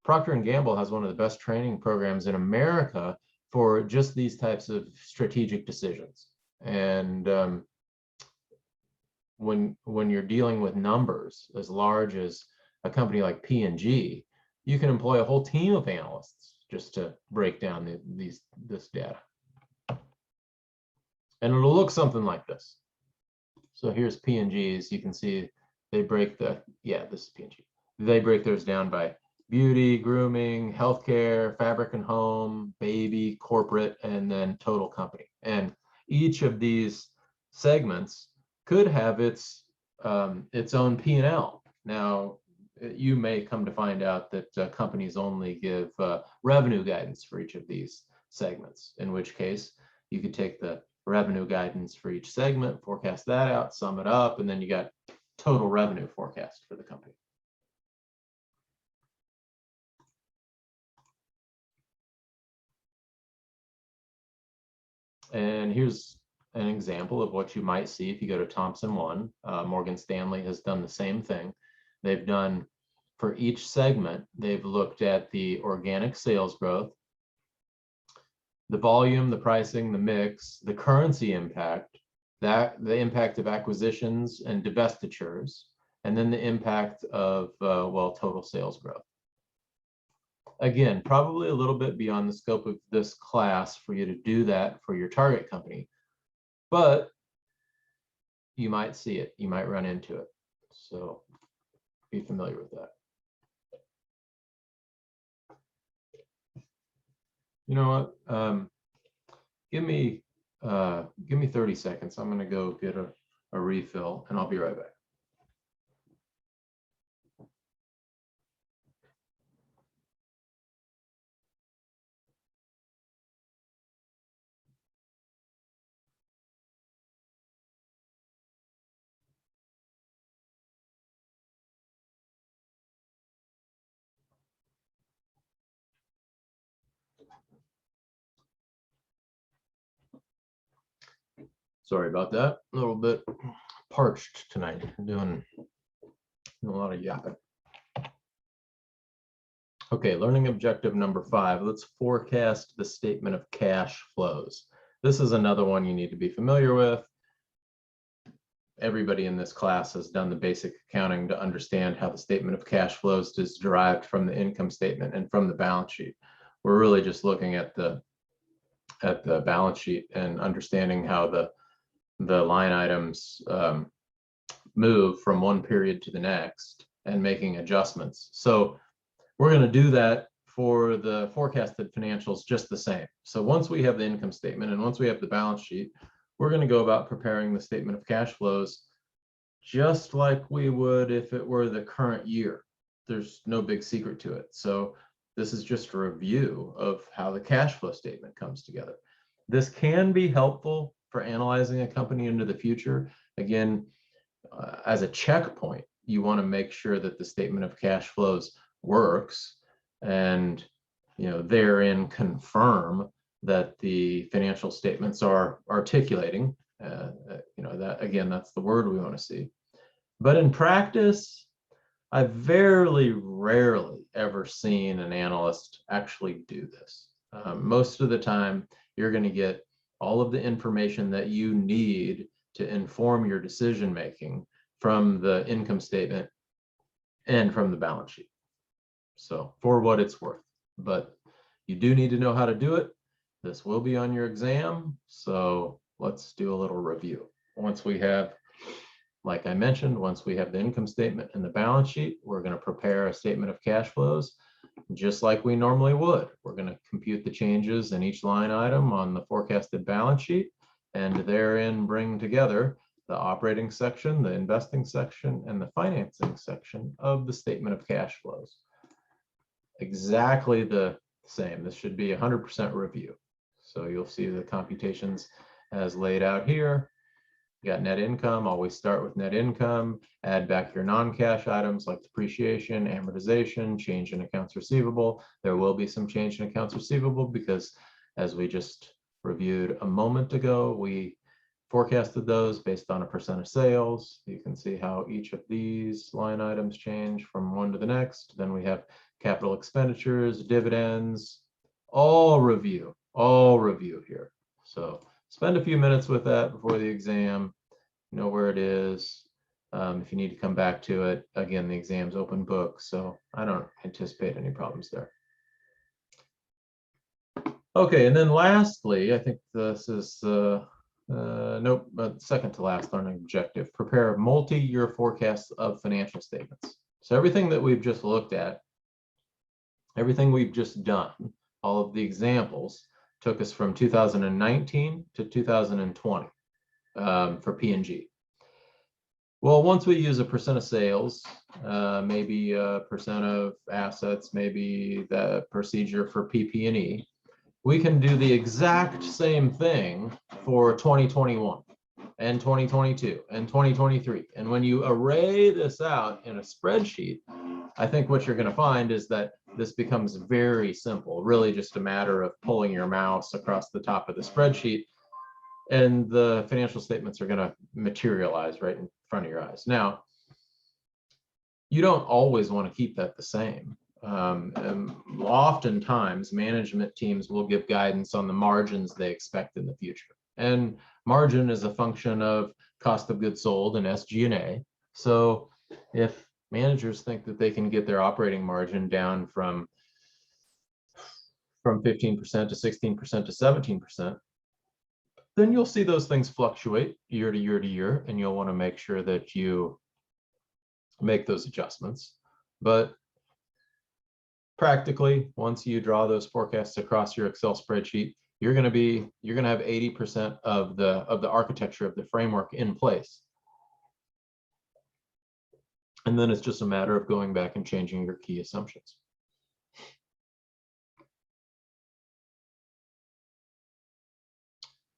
Procter & Gamble has one of the best training programs in America for just these types of strategic decisions. And when you're dealing with numbers as large as a company like P&G, you can employ a whole team of analysts just to break down this data. And it'll look something like this. So here's P&G's. You can see they break this is P&G. They break theirs down by beauty, grooming, healthcare, fabric and home, baby, corporate, and then total company. And each of these segments could have its own P&L. Now, you may come to find out that companies only give revenue guidance for each of these segments, in which case you could take the revenue guidance for each segment, forecast that out, sum it up, and then you got total revenue forecast for the company. And here's an example of what you might see if you go to Thomson One. Morgan Stanley has done the same thing. They've done, for each segment, they've looked at the organic sales growth, the volume, the pricing, the mix, the currency impact, the impact of acquisitions and divestitures, and then the impact of, total sales growth. Again, probably a little bit beyond the scope of this class for you to do that for your target company, but you might see it, you might run into it. So be familiar with that. You know what? Give me 30 seconds. I'm gonna go get a refill and I'll be right back. Sorry about that. A little bit parched tonight. Doing a lot of yapping. Okay, learning objective number 5. Let's forecast the statement of cash flows. This is another one you need to be familiar with. Everybody in this class has done the basic accounting to understand how the statement of cash flows is derived from the income statement and from the balance sheet. We're really just looking at the balance sheet and understanding how the line items move from one period to the next and making adjustments. So we're going to do that for the forecasted financials just the same. So once we have the income statement and once we have the balance sheet, we're going to go about preparing the statement of cash flows just like we would if it were the current year. There's no big secret to it. So this is just a review of how the cash flow statement comes together. This can be helpful for analyzing a company into the future. Again, as a checkpoint, you want to make sure that the statement of cash flows works and therein confirm that the financial statements are articulating that, again, that's the word we want to see. But in practice, I've very rarely ever seen an analyst actually do this. Most of the time you're going to get all of the information that you need to inform your decision making from the income statement and from the balance sheet. So for what it's worth, but you do need to know how to do it. This will be on your exam. So let's do a little review. Once we have, like I mentioned, once we have the income statement and the balance sheet, we're going to prepare a statement of cash flows just like we normally would. We're going to compute the changes in each line item on the forecasted balance sheet and therein bring together the operating section, the investing section, and the financing section of the statement of cash flows. Exactly the same. This should be 100% review. So you'll see the computations as laid out here. You got net income, always start with net income, add back your non-cash items like depreciation, amortization, change in accounts receivable. There will be some change in accounts receivable because, as we just reviewed a moment ago, we forecasted those based on a percent of sales. You can see how each of these line items change from one to the next. Then we have capital expenditures, dividends, all review here. So spend a few minutes with that before the exam, know where it is. If you need to come back to it, again, the exam's open book, so I don't anticipate any problems there. Okay, and then lastly, I think this is second to last learning objective, prepare multi-year forecasts of financial statements. So everything that we've just looked at, everything we've just done, all of the examples took us from 2019 to 2020 for P&G. Well, once we use a percent of sales, maybe a percent of assets, maybe the procedure for PP&E, we can do the exact same thing for 2021 and 2022 and 2023. And when you array this out in a spreadsheet, I think what you're going to find is that this becomes very simple, really just a matter of pulling your mouse across the top of the spreadsheet, and the financial statements are going to materialize right in front of your eyes. Now, you don't always want to keep that the same. And oftentimes, management teams will give guidance on the margins they expect in the future. And margin is a function of cost of goods sold and SG&A. So if managers think that they can get their operating margin down from 15% to 16% to 17%, then you'll see those things fluctuate year to year to year, and you'll want to make sure that you make those adjustments. But practically, once you draw those forecasts across your Excel spreadsheet, you're going to have 80% of the architecture of the framework in place. And then it's just a matter of going back and changing your key assumptions.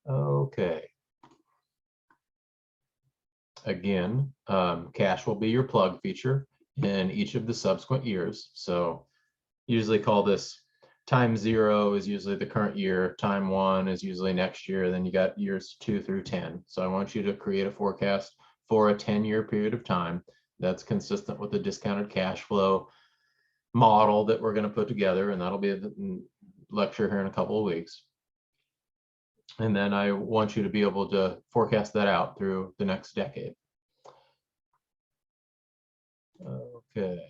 Okay. Again, cash will be your plug feature in each of the subsequent years. So usually call this time 0 is usually the current year, time 1 is usually next year, then you got years 2 through 10. So I want you to create a forecast for a 10-year period of time that's consistent with the discounted cash flow model that we're going to put together, and that'll be a lecture here in a couple of weeks. And then I want you to be able to forecast that out through the next decade. Okay.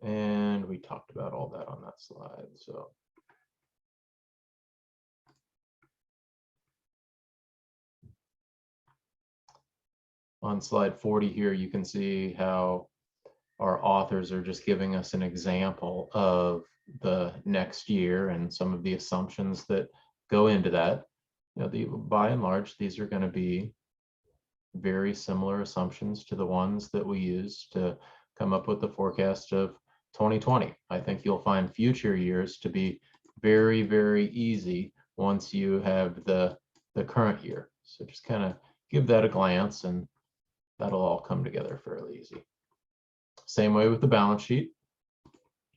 And we talked about all that on that slide. So on slide 40 here, you can see how our authors are just giving us an example of the next year and some of the assumptions that go into that. You know, by and large, these are going to be very similar assumptions to the ones that we use to come up with the forecast of 2020. I think you'll find future years to be very, very easy once you have the current year. So just kind of give that a glance and that'll all come together fairly easy. Same way with the balance sheet.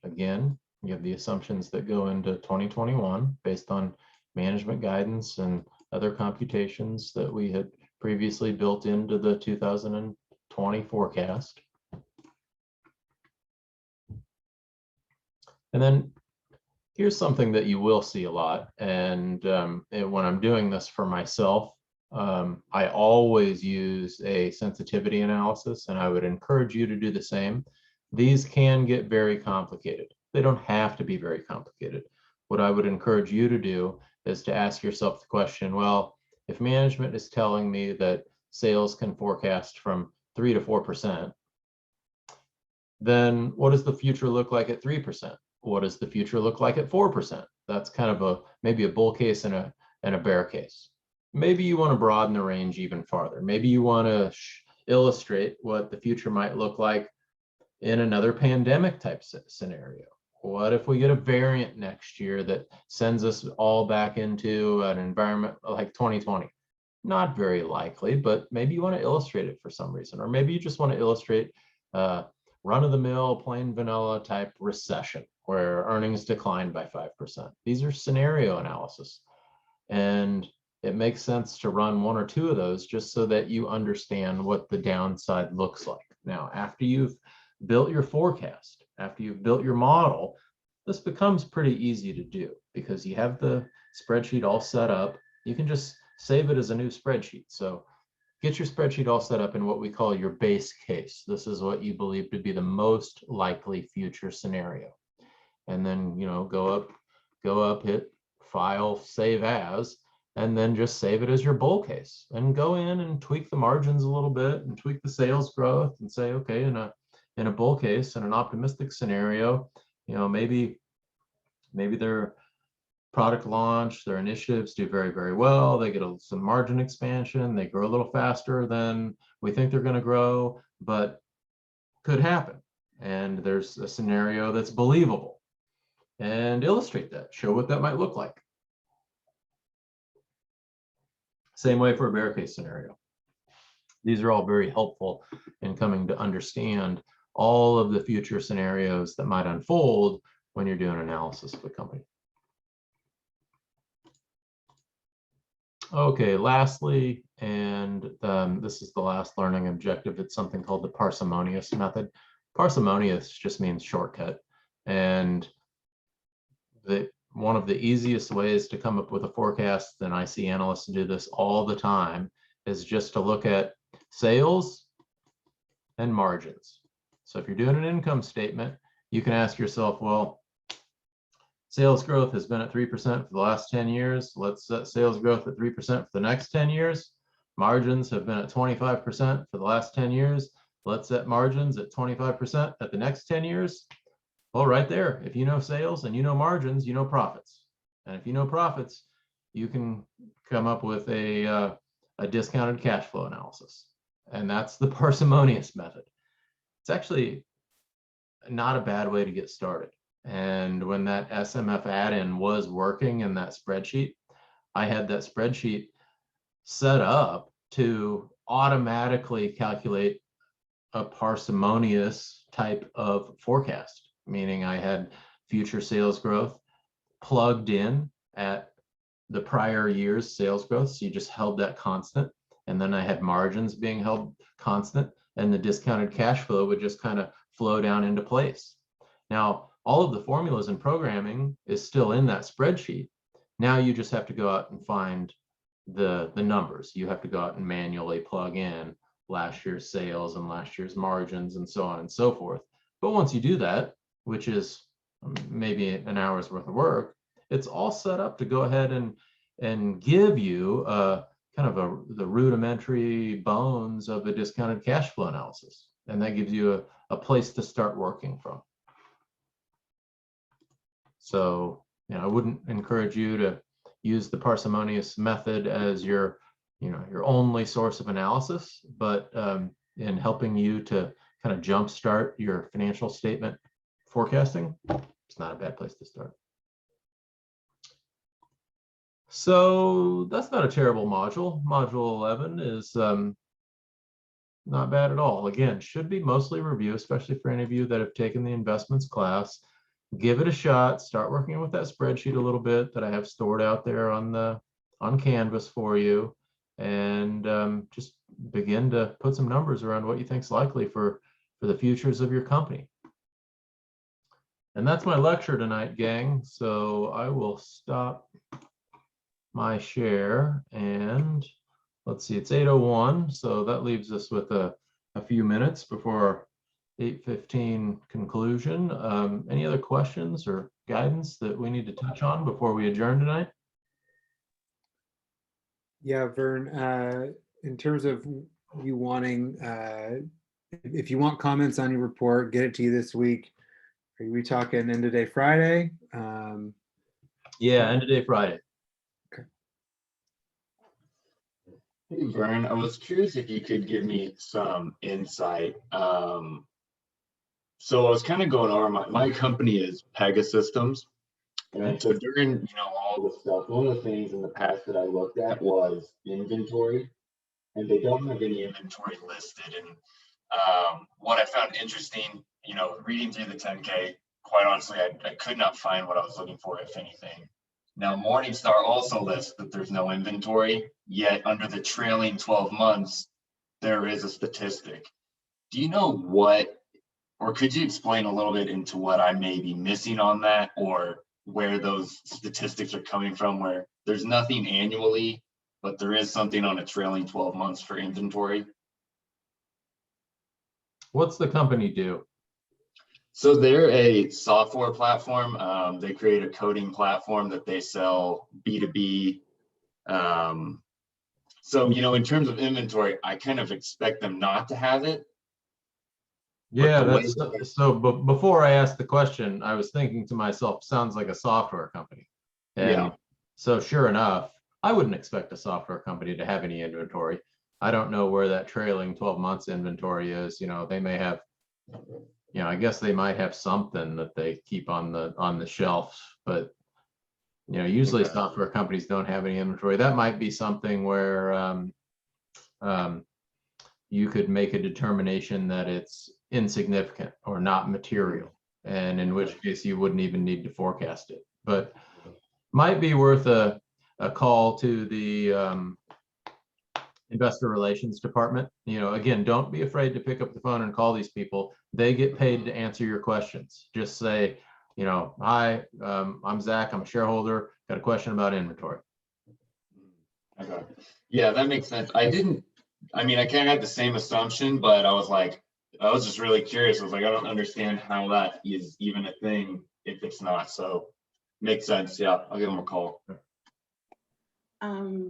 Again, you have the assumptions that go into 2021 based on management guidance and other computations that we had previously built into the 2020 forecast. And then here's something that you will see a lot. And when I'm doing this for myself, I always use a sensitivity analysis, and I would encourage you to do the same. These can get very complicated. They don't have to be very complicated. What I would encourage you to do is to ask yourself the question, well, if management is telling me that sales can forecast from 3 to 4%, then what does the future look like at 3%? What does the future look like at 4%? That's kind of maybe a bull case and a bear case. Maybe you want to broaden the range even farther. Maybe you want to illustrate what the future might look like in another pandemic type scenario. What if we get a variant next year that sends us all back into an environment like 2020? Not very likely, but maybe you want to illustrate it for some reason, or maybe you just want to illustrate run-of-the-mill, plain vanilla type recession where earnings decline by 5%. These are scenario analysis, and it makes sense to run 1 or 2 of those just so that you understand what the downside looks like. Now, after you've built your forecast, after you've built your model, this becomes pretty easy to do because you have the spreadsheet all set up. You can just save it as a new spreadsheet. So get your spreadsheet all set up in what we call your base case. This is what you believe to be the most likely future scenario. And then, you know, go up, hit File, Save As, and then just save it as your bull case and go in and tweak the margins a little bit and tweak the sales growth and say, okay, in a bull case, in an optimistic scenario, you know, maybe their product launch, their initiatives do very, very well. They get some margin expansion. They grow a little faster than we think they're going to grow, but could happen. And there's a scenario that's believable, and illustrate that, show what that might look like. Same way for a bear case scenario. These are all very helpful in coming to understand all of the future scenarios that might unfold when you're doing analysis of a company. Okay, lastly, and this is the last learning objective, it's something called the parsimonious method. Parsimonious just means shortcut. And one of the easiest ways to come up with a forecast, and I see analysts do this all the time, is just to look at sales and margins. So if you're doing an income statement, you can ask yourself, well, sales growth has been at 3% for the last 10 years. Let's set sales growth at 3% for the next 10 years. Margins have been at 25% for the last 10 years. let's set margins at 25% at the next 10 years. Well, right there, if you know sales and you know margins, you know profits. And if you know profits, you can come up with a discounted cash flow analysis. And that's the parsimonious method. It's actually not a bad way to get started. And when that SMF add-in was working in that spreadsheet, I had that spreadsheet set up to automatically calculate a parsimonious type of forecast, meaning I had future sales growth plugged in at the prior year's sales growth. So you just held that constant. And then I had margins being held constant, and the discounted cash flow would just kind of flow down into place. Now, all of the formulas and programming is still in that spreadsheet. Now you just have to go out and find the numbers. You have to go out and manually plug in last year's sales and last year's margins and so on and so forth. But once you do that, which is maybe an hour's worth of work, it's all set up to go ahead and give you the rudimentary bones of a discounted cash flow analysis. And that gives you a place to start working from. So, I wouldn't encourage you to use the parsimonious method as your only source of analysis, but in helping you to kind of jumpstart your financial statement forecasting, it's not a bad place to start. So that's not a terrible module. Module 11 is not bad at all. Again, should be mostly review, especially for any of you that have taken the investments class. Give it a shot. Start working with that spreadsheet a little bit that I have stored out there on Canvas for you, and just begin to put some numbers around what you think is likely for the futures of your company. And that's my lecture tonight, gang. So I will stop my share, and let's see, it's 8:01, so that leaves us with a few minutes before our 8:15 conclusion. Any other questions or guidance that we need to touch on before we adjourn tonight? Yeah, Vern, in terms of you wanting, if you want comments on your report, get it to you this week. Are we talking end of day Friday? Yeah, end of day Friday. Hey, Vern, I was curious if you could give me some insight. So I was kind of going over my company is Pegasystems. And so during, all the stuff, one of the things in the past that I looked at was inventory, and they don't have any inventory listed. And what I found interesting, reading through the 10K, quite honestly, I could not find what I was looking for, if anything. Now, Morningstar also lists that there's no inventory, yet under the trailing 12 months, there is a statistic. Do you know what, or could you explain a little bit into what I may be missing on that, or where those statistics are coming from, where there's nothing annually, but there is something on a trailing 12 months for inventory? What's the company do? So they're a software platform. They create a coding platform that they sell B2B. So, in terms of inventory, I kind of expect them not to have it. Yeah, but before I asked the question, I was thinking to myself, sounds like a software company. And Yeah. So sure enough, I wouldn't expect a software company to have any inventory. I don't know where that trailing 12 months inventory is. They may have, I guess they might have something that they keep on the shelf, but usually Okay. software companies don't have any inventory. That might be something where you could make a determination that it's insignificant or not material, and in which case you wouldn't even need to forecast it. But might be worth a call to the investor relations department. Again, don't be afraid to pick up the phone and call these people. They get paid to answer your questions. Just say, hi, I'm Zach, I'm a shareholder, got a question about inventory. Okay. Yeah, that makes sense. I kind of had the same assumption, but I was just really curious. I was like, I don't understand how that is even a thing if it's not. So makes sense. Yeah, I'll give them a call.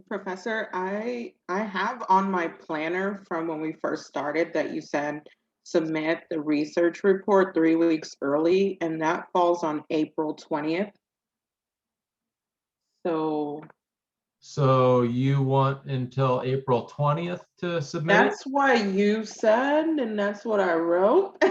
Professor, I have on my planner from when we first started that you said submit the research report 3 weeks early, and that falls on April 20th. So So you want until April 20th to submit it? that's what you said, and that's what I wrote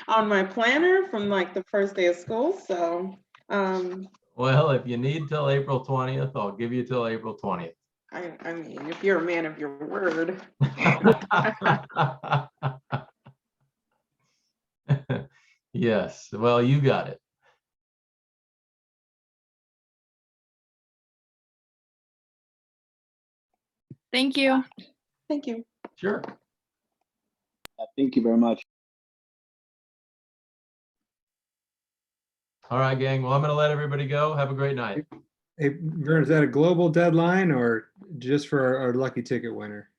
on my planner from like the first day of school. So, Well, if you need till April 20th, I'll give you till April 20th. I mean, if you're a man of your word. Yes, well, you got it. Thank you. Thank you. Sure. Thank you very much. All right, gang. Well, I'm going to let everybody go. Have a great night. Hey, Vern, is that a global deadline or just for our lucky ticket winner?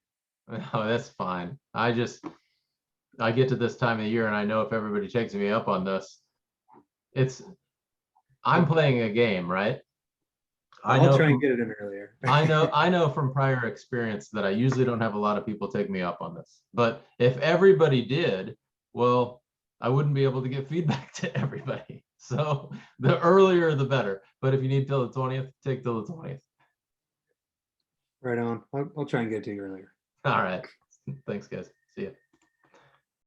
Oh, that's fine. I get to this time of the year and I know if everybody takes me up on this, I'm playing a game, right? I'll try and get it in earlier. I know from prior experience that I usually don't have a lot of people take me up on this. But if everybody did, well, I wouldn't be able to get feedback to everybody. So the earlier the better. But if you need till the 20th, take till the 20th. Right on. I'll try and get to you earlier. All right. Thanks, guys. See ya.